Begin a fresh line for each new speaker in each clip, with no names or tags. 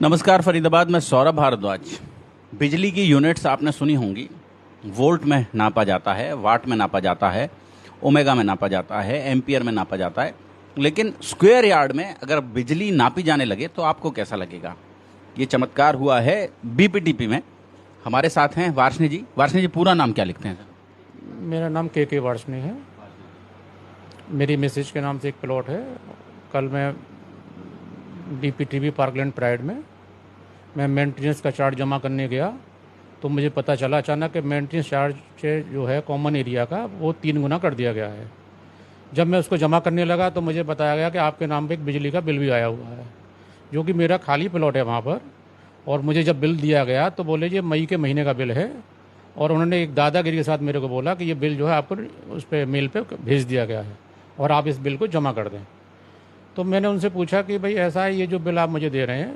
नमस्कार फरीदाबाद में सौरभ भारद्वाज। बिजली की यूनिट्स आपने सुनी होंगी। वोल्ट में नापा जाता है, वाट में नापा जाता है, ओमेगा में नापा जाता है, एम्पियर में नापा जाता है। लेकिन स्क्वायर यार्ड में अगर बिजली नापी जाने लगे तो आपको कैसा लगेगा? ये चमत्कार हुआ है बीपीटीपी में। हमारे साथ हैं वार्ष्णेय जी। वार्ष्णेय जी, पूरा नाम क्या लिखते हैं सर?
मेरा नाम के वार्ष्णेय है। मेरी मिसेज के नाम से एक प्लॉट है। कल मैं बीपीटीबी पार्कलैंड प्राइड में मैं मेंटेनेंस का चार्ज जमा करने गया तो मुझे पता चला अचानक कि मेंटेनेंस चार्ज जो है कॉमन एरिया का वो 3 गुना कर दिया गया है। जब मैं उसको जमा करने लगा तो मुझे बताया गया कि आपके नाम पे एक बिजली का बिल भी आया हुआ है, जो कि मेरा खाली प्लॉट है वहाँ पर। और मुझे जब बिल दिया गया तो बोले ये मई के महीने का बिल है, और उन्होंने एक दादागिरी के साथ मेरे को बोला कि ये बिल जो है आपको उस पर मेल पे भेज दिया गया है और आप इस बिल को जमा कर दें। तो मैंने उनसे पूछा कि भाई ऐसा है, ये जो बिल आप मुझे दे रहे हैं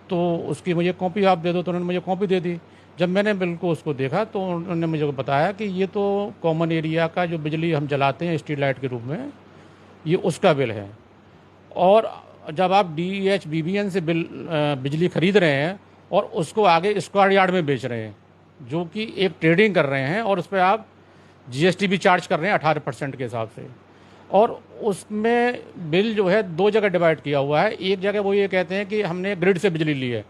तो उसकी मुझे कॉपी आप दे दो। तो उन्होंने मुझे कॉपी दे दी। जब मैंने बिल को उसको देखा तो उन्होंने मुझे बताया कि ये तो कॉमन एरिया का जो बिजली हम जलाते हैं स्ट्रीट लाइट के रूप में, ये उसका बिल है। और जब आप DEHBBN से बिजली खरीद रहे हैं और उसको आगे स्क्वायर यार्ड में बेच रहे हैं, जो कि एक ट्रेडिंग कर रहे हैं, और उस पर आप GST भी चार्ज कर रहे हैं 18% के हिसाब से। और उसमें बिल जो है 2 जगह डिवाइड किया हुआ है। एक जगह वो ये कहते हैं कि हमने ग्रिड से बिजली ली है,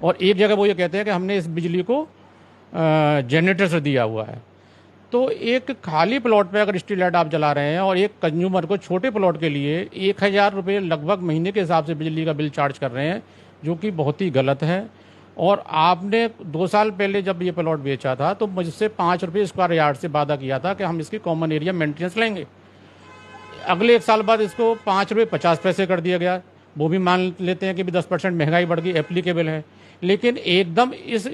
और एक जगह वो ये कहते हैं कि हमने इस बिजली को जनरेटर से दिया हुआ है। तो एक खाली प्लॉट पे अगर स्ट्रीट लाइट आप जला रहे हैं और एक कंज्यूमर को छोटे प्लॉट के लिए 1000 रुपये लगभग महीने के हिसाब से बिजली का बिल चार्ज कर रहे हैं, जो कि बहुत ही गलत है। और आपने 2 साल पहले जब ये प्लॉट बेचा था तो मुझसे 5 रुपये स्क्वायर यार्ड से वादा किया था कि हम इसकी कॉमन एरिया मेंटेनेंस लेंगे। अगले 1 साल बाद इसको 5 रुपये 50 पैसे कर दिया गया। वो भी मान लेते हैं कि भी 10% महंगाई बढ़ गई, एप्लीकेबल है। लेकिन एकदम इस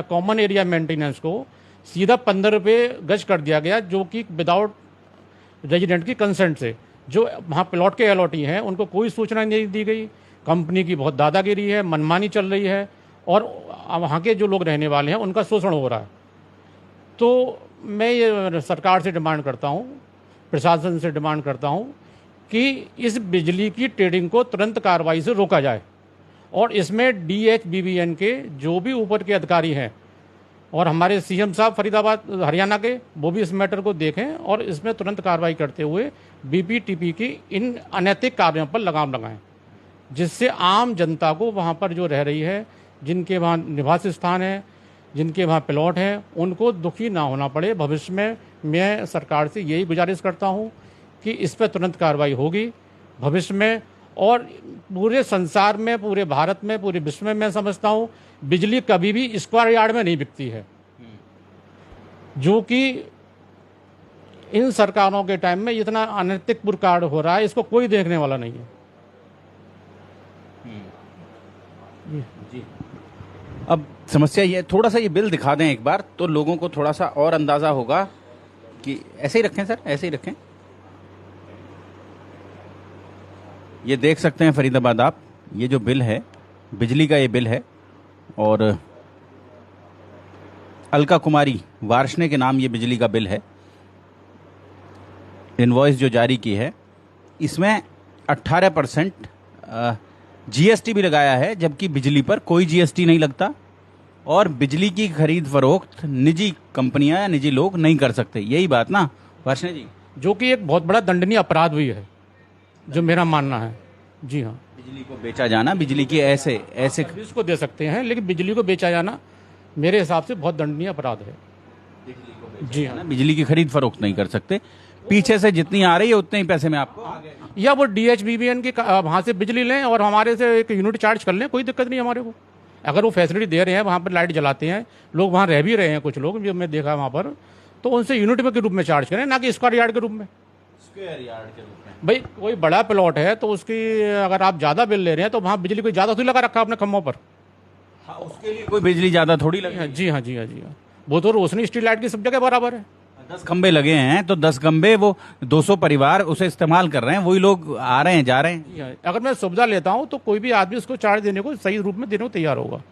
कॉमन एरिया मेंटेनेंस को सीधा 15 रुपये गज कर दिया गया, जो कि विदाउट रेजिडेंट की कंसेंट से। जो वहाँ प्लॉट के अलॉटी हैं उनको कोई सूचना नहीं दी गई। कंपनी की बहुत दादागिरी है, मनमानी चल रही है, और वहाँ के जो लोग रहने वाले हैं उनका शोषण हो रहा है। तो मैं ये सरकार से डिमांड करता हूँ, प्रशासन से डिमांड करता हूँ कि इस बिजली की ट्रेडिंग को तुरंत कार्रवाई से रोका जाए, और इसमें DEHBBN के जो भी ऊपर के अधिकारी हैं और हमारे CM साहब फरीदाबाद हरियाणा के, वो भी इस मैटर को देखें और इसमें तुरंत कार्रवाई करते हुए BPTP की इन अनैतिक कार्यों पर लगाम लगाएं, जिससे आम जनता को वहाँ पर जो रह रही है, जिनके वहाँ निवास स्थान है, जिनके वहाँ प्लॉट हैं, उनको दुखी ना होना पड़े। भविष्य में मैं सरकार से यही गुजारिश करता हूँ कि इस पर तुरंत कार्रवाई होगी भविष्य में। और पूरे संसार में, पूरे भारत में, पूरे विश्व में मैं समझता हूँ बिजली कभी भी स्क्वायर यार्ड में नहीं बिकती है, जो कि इन सरकारों के टाइम में इतना अनैतिक कार्य हो रहा है, इसको कोई देखने वाला नहीं है।
जी, अब समस्या ये, थोड़ा सा ये बिल दिखा दें एक बार तो लोगों को थोड़ा सा और अंदाजा होगा कि ऐसे ही रखें सर, ऐसे ही रखें। ये देख सकते हैं फरीदाबाद आप, ये जो बिल है बिजली का, ये बिल है, और अलका कुमारी वार्ष्णेय के नाम ये बिजली का बिल है। इनवॉइस जो जारी की है इसमें 18% GST भी लगाया है, जबकि बिजली पर कोई GST नहीं लगता, और बिजली की खरीद फरोख्त निजी कंपनियां या निजी लोग नहीं कर सकते। यही बात ना वार्ष्णेय जी?
जो कि एक बहुत बड़ा दंडनीय अपराध भी है, जो मेरा मानना है। जी हाँ,
बिजली को बेचा जाना, बिजली की ऐसे
सर्विस को दे सकते हैं, लेकिन बिजली को बेचा जाना मेरे हिसाब से बहुत दंडनीय अपराध है। जी हाँ,
बिजली की खरीद फरोख्त नहीं कर सकते। पीछे से जितनी आ रही है उतने ही पैसे में आपको,
या वो DEHBBN की वहाँ से बिजली लें और हमारे से एक यूनिट चार्ज कर लें, कोई दिक्कत नहीं हमारे को। अगर वो फैसिलिटी दे रहे हैं, वहाँ पर लाइट जलाते हैं, लोग वहाँ रह भी रहे हैं, कुछ लोग जो मैं देखा वहाँ पर, तो उनसे यूनिट में के रूप में चार्ज करें, ना कि स्क्वायर यार्ड के रूप में।
स्क्वायर यार्ड के रूप में
भाई कोई बड़ा प्लॉट है तो उसकी अगर आप ज़्यादा बिल ले रहे हैं तो वहाँ बिजली कोई ज़्यादा थोड़ी लगा रखा अपने खम्भों पर।
हाँ, उसके लिए कोई बिजली ज़्यादा थोड़ी लगी।
जी हाँ, जी हाँ, जी हाँ, वो तो रोशनी स्ट्रीट लाइट की सब जगह बराबर है।
10 खंबे लगे हैं तो 10 खंबे, वो 200 परिवार उसे इस्तेमाल कर रहे हैं, वही लोग आ रहे हैं, जा रहे हैं।
जी हाँ, अगर मैं सुविधा लेता हूँ तो कोई भी आदमी उसको चार्ज देने को सही रूप में देने को तैयार होगा।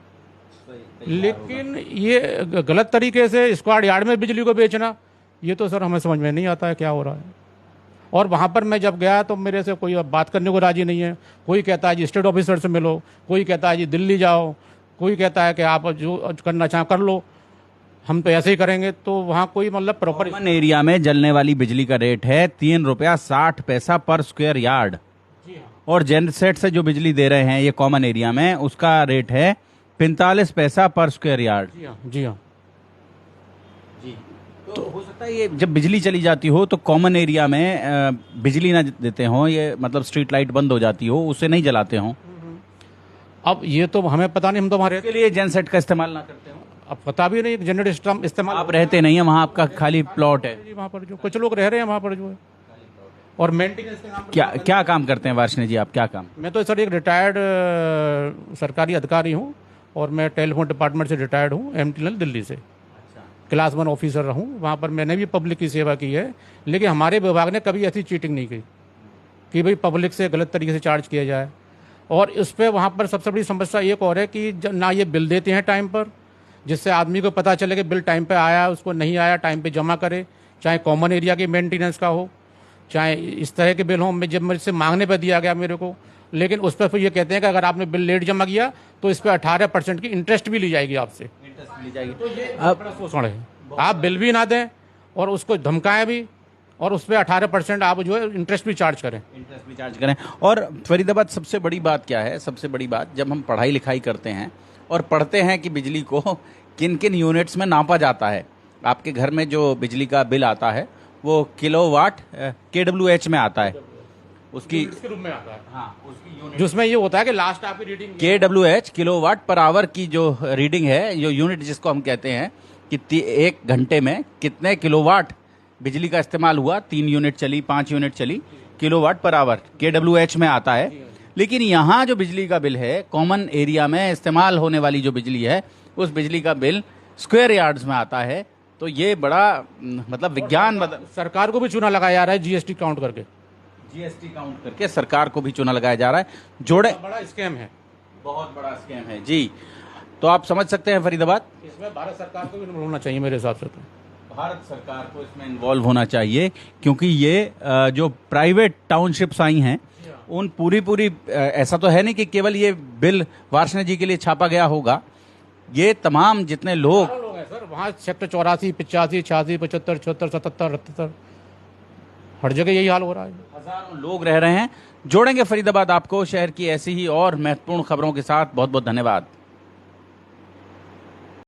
लेकिन ये गलत तरीके से स्क्वायर यार्ड में बिजली को बेचना, ये तो सर हमें समझ में नहीं आता है क्या हो रहा है। और वहाँ पर मैं जब गया तो मेरे से कोई अब बात करने को राजी नहीं है। कोई कहता है जी स्टेट ऑफिसर से मिलो, कोई कहता है जी दिल्ली जाओ, कोई कहता है कि आप जो करना चाहो कर लो, हम तो ऐसे ही करेंगे। तो वहाँ कोई मतलब प्रॉपर
कॉमन एरिया में जलने वाली बिजली का रेट है 3 रुपया 60 पैसा पर स्क्वायर यार्ड। और जेनसेट से जो बिजली दे रहे हैं ये कॉमन एरिया में, उसका रेट है 45 पैसा पर स्क्वायर यार्ड।
जी हाँ, जी हाँ।
जी, तो हो सकता है ये जब बिजली चली जाती हो तो कॉमन एरिया में बिजली ना देते हो, ये मतलब स्ट्रीट लाइट बंद हो जाती हो, उसे नहीं जलाते हो।
अब ये तो हमें पता नहीं, हम तो हमारे
इसके लिए जेनसेट का इस्तेमाल ना करते हो।
अब पता भी नहीं जनरेटर सिस्टम इस्तेमाल।
आप रहते नहीं है वहाँ, आपका खाली प्लॉट है।
जी, वहाँ पर जो कुछ लोग रह रहे हैं वहाँ पर जो है, और मेंटेनेंस के नाम पर
क्या क्या काम करते हैं वार्ष्णेय जी, आप क्या काम?
मैं तो सर एक रिटायर्ड सरकारी अधिकारी हूँ, और मैं टेलीफोन डिपार्टमेंट से रिटायर्ड हूँ, MTNL दिल्ली से। क्लास 1 ऑफिसर रहूँ, वहाँ पर मैंने भी पब्लिक की सेवा की है। लेकिन हमारे विभाग ने कभी ऐसी चीटिंग नहीं की कि भाई पब्लिक से गलत तरीके से चार्ज किया जाए। और इस पर वहाँ पर सबसे बड़ी समस्या एक और है कि ना ये बिल देते हैं टाइम पर, जिससे आदमी को पता चले कि बिल टाइम पे आया, उसको नहीं आया टाइम पे जमा करे, चाहे कॉमन एरिया के मेंटेनेंस का हो, चाहे इस तरह के बिल हो। मैं जब मुझसे मांगने पर दिया गया मेरे को, लेकिन उस पर फिर ये कहते हैं कि अगर आपने बिल लेट जमा किया तो इस पर 18% की इंटरेस्ट भी ली जाएगी आपसे। तो ये बड़ा शोषण है। आप बिल भी ना दें और उसको धमकाएं भी, और उस पर 18% आप जो है इंटरेस्ट भी चार्ज करें।
और फरीदाबाद सबसे बड़ी बात क्या है? सबसे बड़ी बात, जब हम पढ़ाई लिखाई करते हैं और पढ़ते हैं कि बिजली को किन किन यूनिट्स में नापा जाता है। आपके घर में जो बिजली का बिल आता है वो किलोवाट KWH में आता है, उसकी
रूप में आता है।
हाँ, उसकी यूनिट
जिसमें ये होता है कि लास्ट आपकी reading
KWH kilowatt per hour की जो रीडिंग है, जो यूनिट जिसको हम कहते हैं कि 1 घंटे में कितने किलोवाट बिजली का इस्तेमाल हुआ, 3 यूनिट चली, 5 यूनिट चली, किलोवाट पर आवर KWH में आता है। लेकिन यहाँ जो बिजली का बिल है, कॉमन एरिया में इस्तेमाल होने वाली जो बिजली है, उस बिजली का बिल स्क्वायर यार्ड्स में आता है। तो ये बड़ा मतलब विज्ञान,
सरकार को भी चूना लगाया जा रहा है GST काउंट करके
सरकार को भी चूना लगाया जा रहा है। जोड़े
बड़ा स्कैम है,
बहुत बड़ा स्कैम है जी। तो आप समझ सकते हैं फरीदाबाद,
इसमें भारत सरकार को भी इन्वॉल्व होना चाहिए मेरे हिसाब से। तो
भारत सरकार को इसमें इन्वॉल्व होना चाहिए, क्योंकि ये जो प्राइवेट टाउनशिप्स आई हैं उन पूरी ऐसा तो है नहीं कि केवल ये बिल वार्ष्णेय जी के लिए छापा गया होगा। ये तमाम जितने लोग
हैं सर, वहाँ सेक्टर 84, 85, 86, 75, 76, 77, 78 हर जगह यही हाल हो रहा है।
हजारों लोग रह रहे हैं। जोड़ेंगे फरीदाबाद आपको शहर की ऐसी ही और महत्वपूर्ण खबरों के साथ। बहुत बहुत धन्यवाद।